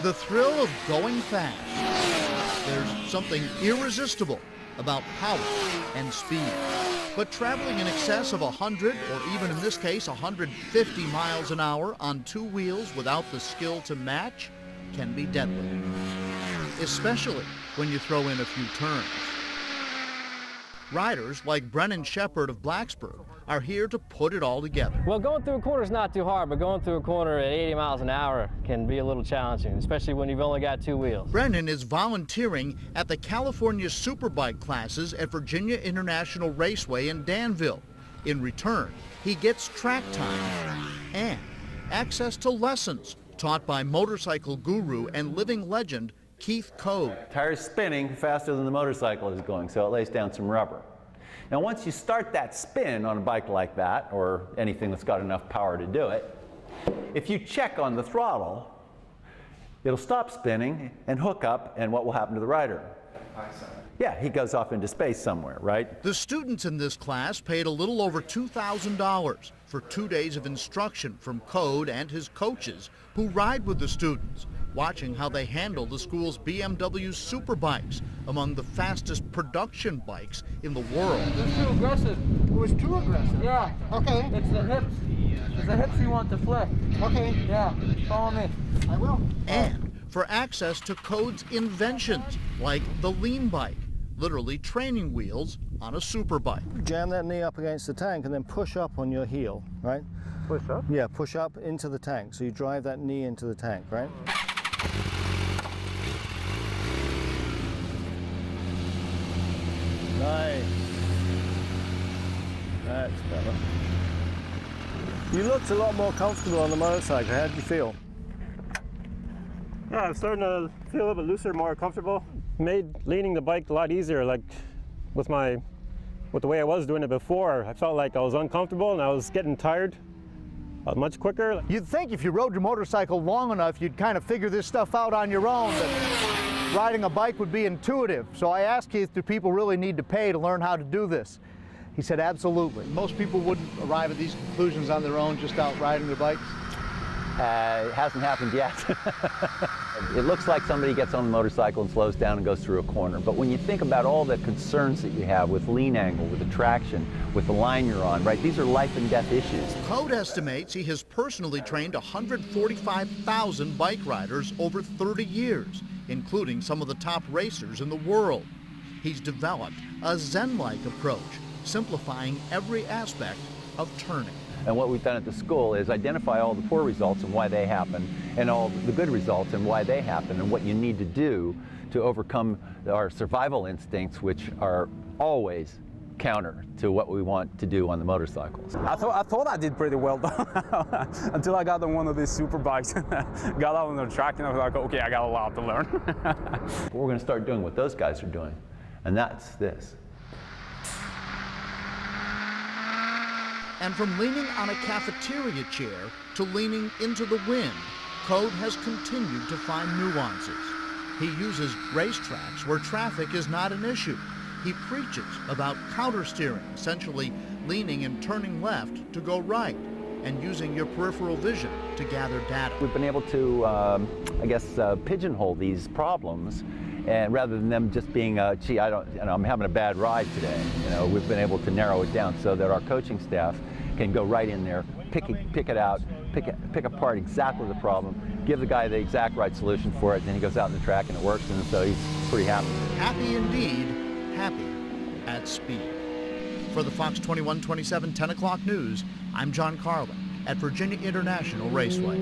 The thrill of going fast. There's something irresistible about power and speed. But traveling in excess of 100, or even in this case 150 miles an hour on two wheels without the skill to match can be deadly, especially when you throw in a few turns. Riders like Brennan Shepard of Blacksburg are here to put it all together. Well, going through a corner is not too hard, but going through a corner at 80 miles an hour can be a little challenging, especially when you've only got two wheels. Brennan is volunteering at the California Superbike classes at Virginia International Raceway in Danville. In return, he gets track time and access to lessons taught by motorcycle guru and living legend Keith Code. Tire's spinning faster than the motorcycle is going, so it lays down some rubber. Now once you start that spin on a bike like that, or anything that's got enough power to do it, if you check on the throttle, it'll stop spinning and hook up, and what will happen to the rider? Yeah, he goes off into space somewhere, right? The students in this class paid a little over $2,000 for 2 days of instruction from Code and his coaches who ride with the students, watching how they handle the school's BMW Superbikes, among the fastest production bikes in the world. It's too aggressive. It was too aggressive? Yeah. Okay. It's the hips. It's the hips you want to flip. Okay. Yeah. Follow me. I will. And for access to Code's inventions, like the lean bike, literally training wheels on a superbike. Jam that knee up against the tank and then push up on your heel, right? Push up? Yeah, push up into the tank. So you drive that knee into the tank, right? Nice. That's better. You looked a lot more comfortable on the motorcycle. How did you feel? Yeah, I'm starting to feel a little bit looser, more comfortable. Made leaning the bike a lot easier. Like with the way I was doing it before, I felt like I was uncomfortable and I was getting tired much quicker. You'd think if you rode your motorcycle long enough, you'd kind of figure this stuff out on your own, that riding a bike would be intuitive. So I asked Keith, do people really need to pay to learn how to do this? He said, absolutely. Most people wouldn't arrive at these conclusions on their own just out riding their bikes. It hasn't happened yet. It looks like somebody gets on the motorcycle and slows down and goes through a corner. But when you think about all the concerns that you have with lean angle, with the traction, with the line you're on, right? These are life and death issues. Code estimates he has personally trained 145,000 bike riders over 30 years, including some of the top racers in the world. He's developed a Zen-like approach, simplifying every aspect of turning. And what we've done at the school is identify all the poor results and why they happen, and all the good results and why they happen, and what you need to do to overcome our survival instincts, which are always counter to what we want to do on the motorcycles. I thought I did pretty well though, until I got on one of these super bikes. Got out on the track and I was like, okay, I got a lot to learn. We're going to start doing what those guys are doing, and that's this. And from leaning on a cafeteria chair to leaning into the wind, Code has continued to find nuances. He uses racetracks where traffic is not an issue. He preaches about counter-steering, essentially leaning and turning left to go right, and using your peripheral vision to gather data. We've been able to, pigeonhole these problems, and rather than them just being, gee, I'm having a bad ride today. We've been able to narrow it down so that our coaching staff can go right in there, pick it out, pick apart exactly the problem, give the guy the exact right solution for it, and then he goes out on the track and it works, and so he's pretty happy. Happy indeed, happy at speed. For the Fox 21-27 10 o'clock news, I'm John Carlin at Virginia International Raceway.